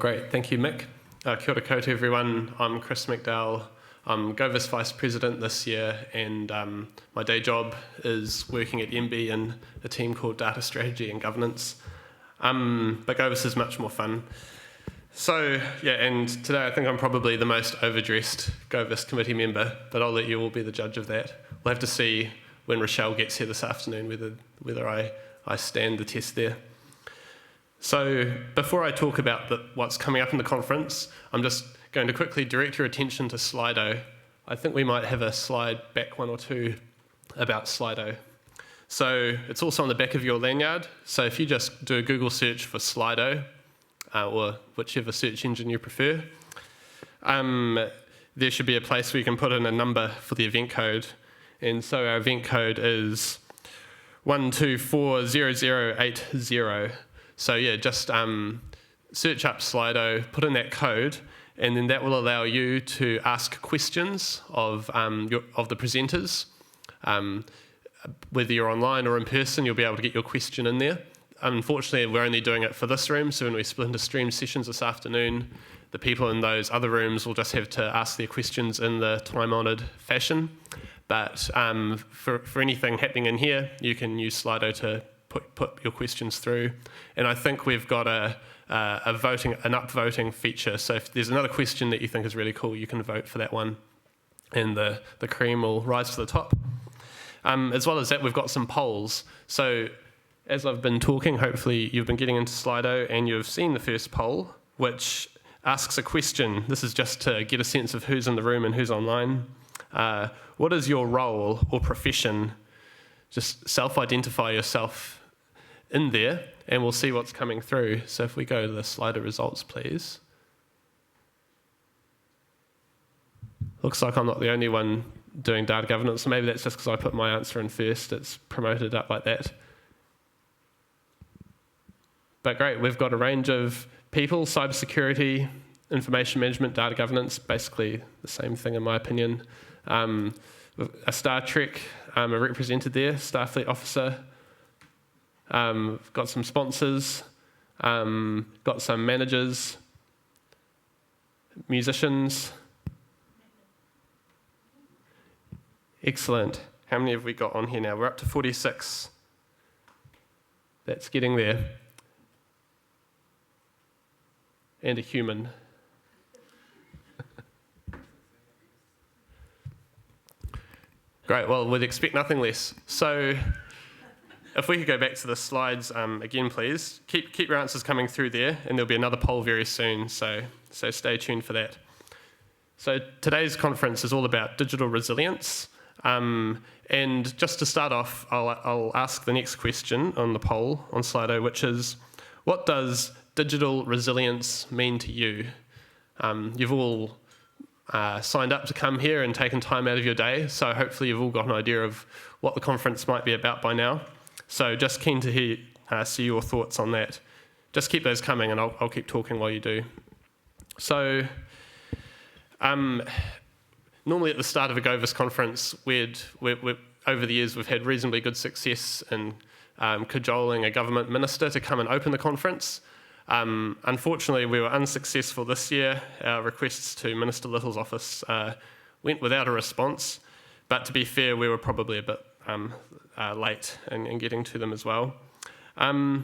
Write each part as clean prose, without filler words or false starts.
Great. Thank you, Mick. Kia ora koutou, everyone. I'm Chris McDowall. I'm Govis Vice President this year, and my day job is working at MB in a team called Data Strategy and Governance. But Govis is much more fun. So, and today I think I'm probably the most overdressed Govis committee member, but I'll let you all be the judge of that. We'll have to see when Rochelle gets here this afternoon whether I stand the test there. So before I talk about what's coming up in the conference, I'm just going to quickly direct your attention to Slido. I think we might have a slide back one or two about Slido. So it's also on the back of your lanyard. So if you just do a Google search for Slido, or whichever search engine you prefer, there should be a place where you can put in a number for the event code. And so our event code is 1240080. So just search up Slido, put in that code, and then that will allow you to ask questions of the presenters. Whether you're online or in person, you'll be able to get your question in there. Unfortunately, we're only doing it for this room, so when we split into stream sessions this afternoon, the people in those other rooms will just have to ask their questions in the time-honoured fashion. But for anything happening in here, you can use Slido to put your questions through. And I think we've got an upvoting feature. So if there's another question that you think is really cool, you can vote for that one, and the cream will rise to the top. As well as that, we've got some polls. So as I've been talking, hopefully you've been getting into Slido and you've seen the first poll, which asks a question. This is just to get a sense of who's in the room and who's online. What is your role or profession? Just self-identify yourself in there, and we'll see what's coming through. So if we go to the Slido results, please. Looks like I'm not the only one doing data governance, so maybe that's just because I put my answer in first. It's promoted up like that. But great, we've got a range of people: cybersecurity, information management, data governance, basically the same thing in my opinion. A Star Trek are represented there, Starfleet officer. Got some sponsors, got some managers, musicians. Excellent. How many have we got on here now? We're up to 46. That's getting there. And a human. Great, well, we'd expect nothing less. So if we could go back to the slides again, please. Keep your answers coming through there, and there'll be another poll very soon, so stay tuned for that. So today's conference is all about digital resilience. And just to start off, I'll ask the next question on the poll on Slido, which is, what does digital resilience mean to you? You've all signed up to come here and taken time out of your day, so hopefully you've all got an idea of what the conference might be about by now. So just keen to see your thoughts on that. Just keep those coming, and I'll keep talking while you do. So normally at the start of a Govis conference, over the years we've had reasonably good success in cajoling a government minister to come and open the conference. Unfortunately, we were unsuccessful this year. Our requests to Minister Little's office went without a response, but to be fair, we were probably a bit late in getting to them as well. So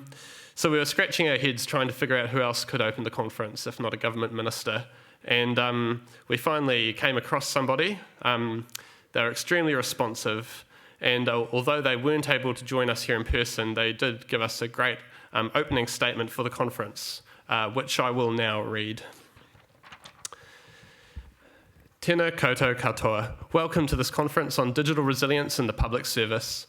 we were scratching our heads trying to figure out who else could open the conference, if not a government minister. And we finally came across somebody. They were extremely responsive, and although they weren't able to join us here in person, they did give us a great opening statement for the conference, which I will now read. Tēnā koutou katoa. Welcome to this conference on digital resilience in the public service.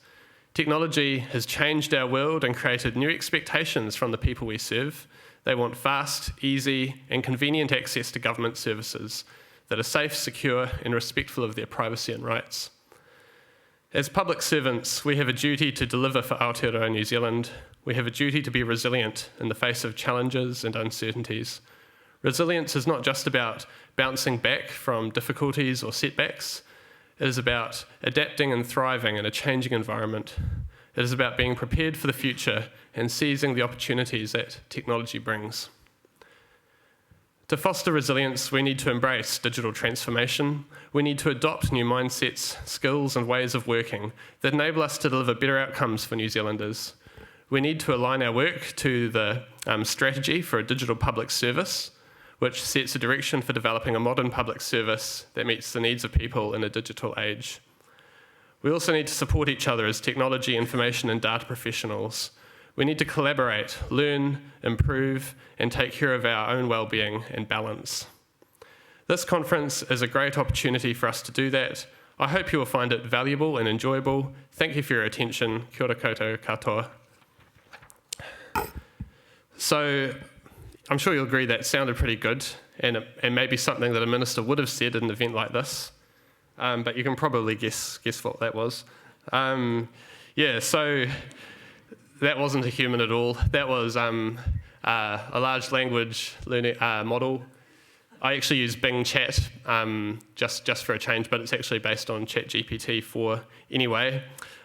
Technology has changed our world and created new expectations from the people we serve. They want fast, easy, and convenient access to government services that are safe, secure, and respectful of their privacy and rights. As public servants, we have a duty to deliver for Aotearoa New Zealand. We have a duty to be resilient in the face of challenges and uncertainties. Resilience is not just about bouncing back from difficulties or setbacks. It is about adapting and thriving in a changing environment. It is about being prepared for the future and seizing the opportunities that technology brings. To foster resilience, we need to embrace digital transformation. We need to adopt new mindsets, skills, and ways of working that enable us to deliver better outcomes for New Zealanders. We need to align our work to the strategy for a digital public service, which sets a direction for developing a modern public service that meets the needs of people in a digital age. We also need to support each other as technology, information, and data professionals. We need to collaborate, learn, improve, and take care of our own well-being and balance. This conference is a great opportunity for us to do that. I hope you will find it valuable and enjoyable. Thank you for your attention. Kia ora koutou katoa. So, I'm sure you'll agree that sounded pretty good, and maybe something that a minister would have said at an event like this, but you can probably guess what that was. So that wasn't a human at all. That was a large language learning model. I actually use Bing Chat just for a change, but it's actually based on ChatGPT 4 anyway.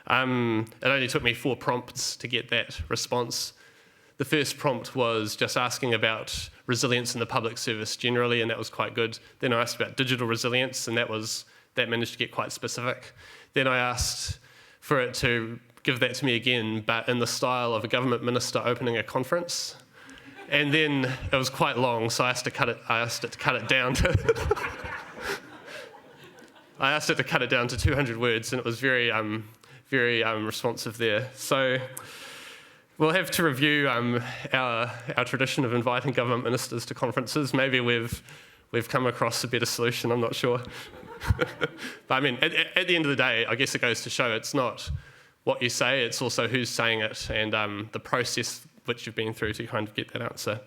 It only took me 4 prompts to get that response. The first prompt was just asking about resilience in the public service generally, and that was quite good. Then I asked about digital resilience, and that managed to get quite specific. Then I asked for it to give that to me again, but in the style of a government minister opening a conference. And then it was quite long, so I asked it to cut it down to I asked it to cut it down to 200 words, and it was very responsive there. So we'll have to review our tradition of inviting government ministers to conferences. Maybe we've come across a better solution, I'm not sure. But I mean, at the end of the day, I guess it goes to show it's not what you say, it's also who's saying it and the process which you've been through to kind of get that answer.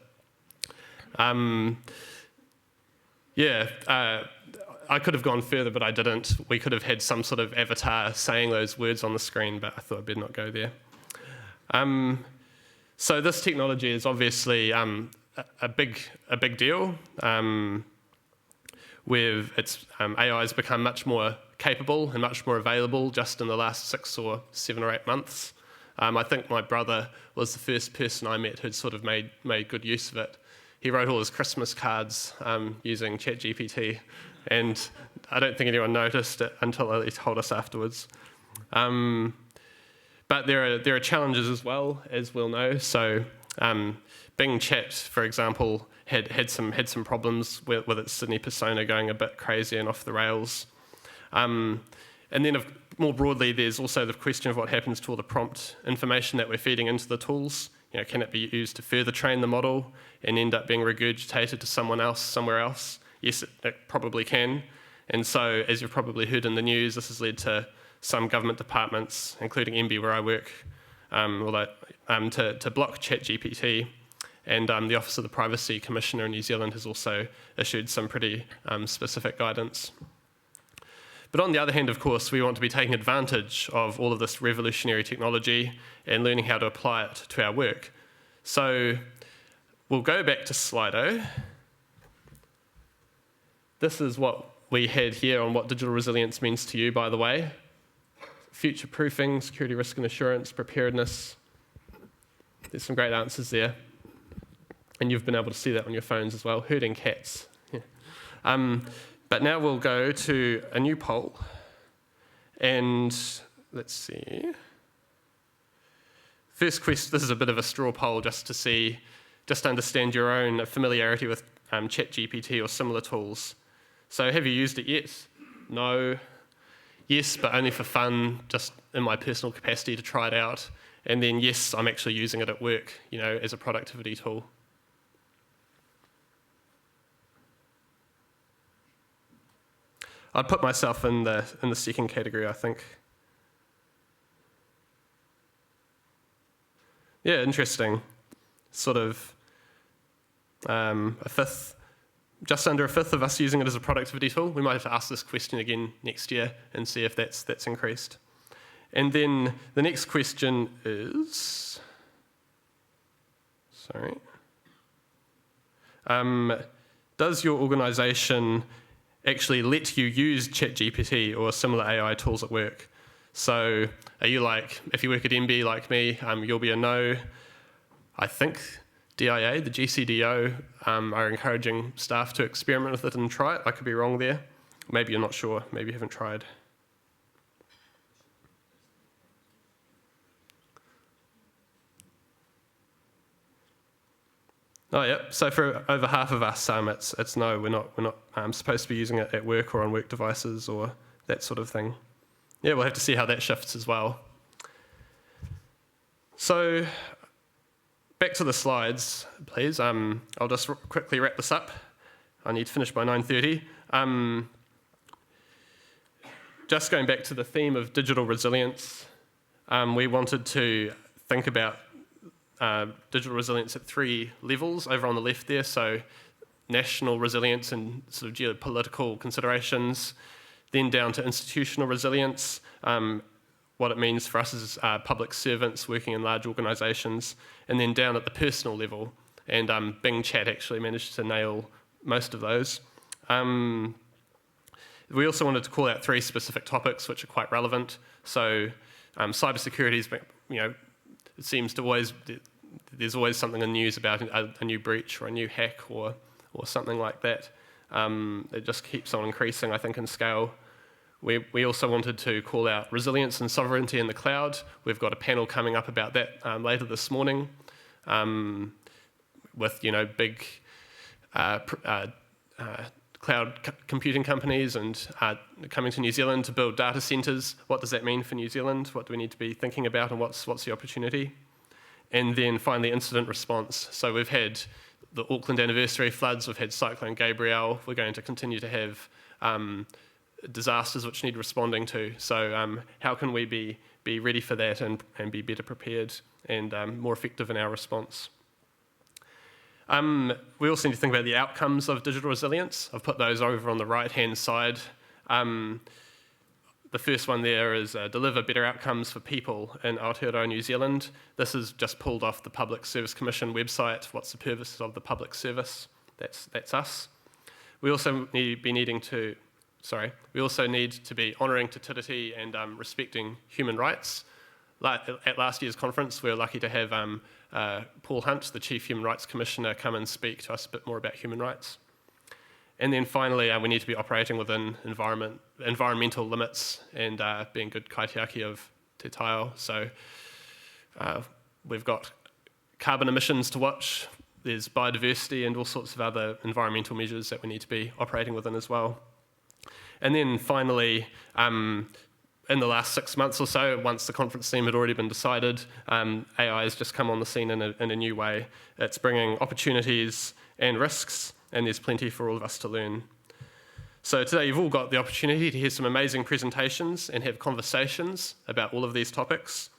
I could have gone further, but I didn't. We could have had some sort of avatar saying those words on the screen, but I thought I'd better not go there. So this technology is obviously a big deal. AI has become much more capable and much more available just in the last 6 or 7 or 8 months. I think my brother was the first person I met who'd sort of made good use of it. He wrote all his Christmas cards using ChatGPT, and I don't think anyone noticed it until he told us afterwards. But there are challenges as well, as we'll know. So Bing Chat, for example, had some problems with its Sydney persona going a bit crazy and off the rails. And then more broadly, there's also the question of what happens to all the prompt information that we're feeding into the tools. You know, can it be used to further train the model and end up being regurgitated to someone else somewhere else? Yes, it probably can. And so, as you've probably heard in the news, this has led to some government departments, including MB where I work, to block ChatGPT. And the Office of the Privacy Commissioner in New Zealand has also issued some pretty specific guidance. But on the other hand, of course, we want to be taking advantage of all of this revolutionary technology and learning how to apply it to our work. So we'll go back to Slido. This is what we had here on what digital resilience means to you, by the way. Future-proofing, security, risk and assurance, preparedness. There's some great answers there. And you've been able to see that on your phones as well. Herding cats. Yeah. But now we'll go to a new poll. And let's see. First question, this is a bit of a straw poll just to understand your own familiarity with ChatGPT or similar tools. So have you used it yet? No. Yes, but only for fun, just in my personal capacity to try it out. And then yes, I'm actually using it at work, as a productivity tool. I'd put myself in the second category, I think. Yeah, interesting. Sort of just under a fifth of us using it as a productivity tool. We might have to ask this question again next year and see if that's increased. And then the next question is, does your organisation actually let you use ChatGPT or similar AI tools at work? So are you if you work at MB like me, you'll be a no. I think DIA, the GCDO, are encouraging staff to experiment with it and try it. I could be wrong there. Maybe you're not sure. Maybe you haven't tried. Oh yeah. So for over half of us, it's no. We're not supposed to be using it at work or on work devices or that sort of thing. Yeah, we'll have to see how that shifts as well. So back to the slides, please. I'll just quickly wrap this up. I need to finish by 9:30. Just going back to the theme of digital resilience, we wanted to think about digital resilience at 3 levels over on the left there. So national resilience and sort of geopolitical considerations, then down to institutional resilience, what it means for us as public servants working in large organisations, and then down at the personal level. And Bing Chat actually managed to nail most of those. We also wanted to call out 3 specific topics which are quite relevant. So cybersecurity is, it seems to there's always something in the news about a new breach or a new hack or something like that. It just keeps on increasing, I think, in scale. We also wanted to call out resilience and sovereignty in the cloud. We've got a panel coming up about that later this morning with big cloud computing companies and coming to New Zealand to build data centres. What does that mean for New Zealand? What do we need to be thinking about, and what's the opportunity? And then finally, incident response. So we've had the Auckland anniversary floods, we've had Cyclone Gabrielle, we're going to continue to have disasters which need responding to. So how can we be ready for that and be better prepared and more effective in our response? We also need to think about the outcomes of digital resilience. I've put those over on the right-hand side. The first one there is deliver better outcomes for people in Aotearoa, New Zealand. This is just pulled off the Public Service Commission website. What's the purpose of the public service? That's us. We also need to be honouring Te Tiriti and respecting human rights. At last year's conference, we were lucky to have Paul Hunt, the Chief Human Rights Commissioner, come and speak to us a bit more about human rights. And then finally, we need to be operating within environmental limits and being good kaitiaki of te taiao. So we've got carbon emissions to watch, there's biodiversity and all sorts of other environmental measures that we need to be operating within as well. And then finally, in the last 6 months or so, once the conference theme had already been decided, AI has just come on the scene in a new way. It's bringing opportunities and risks, and there's plenty for all of us to learn. So today you've all got the opportunity to hear some amazing presentations and have conversations about all of these topics.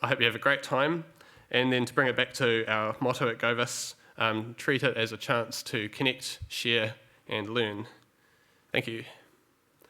I hope you have a great time. And then to bring it back to our motto at Govis, treat it as a chance to connect, share, and learn. Thank you.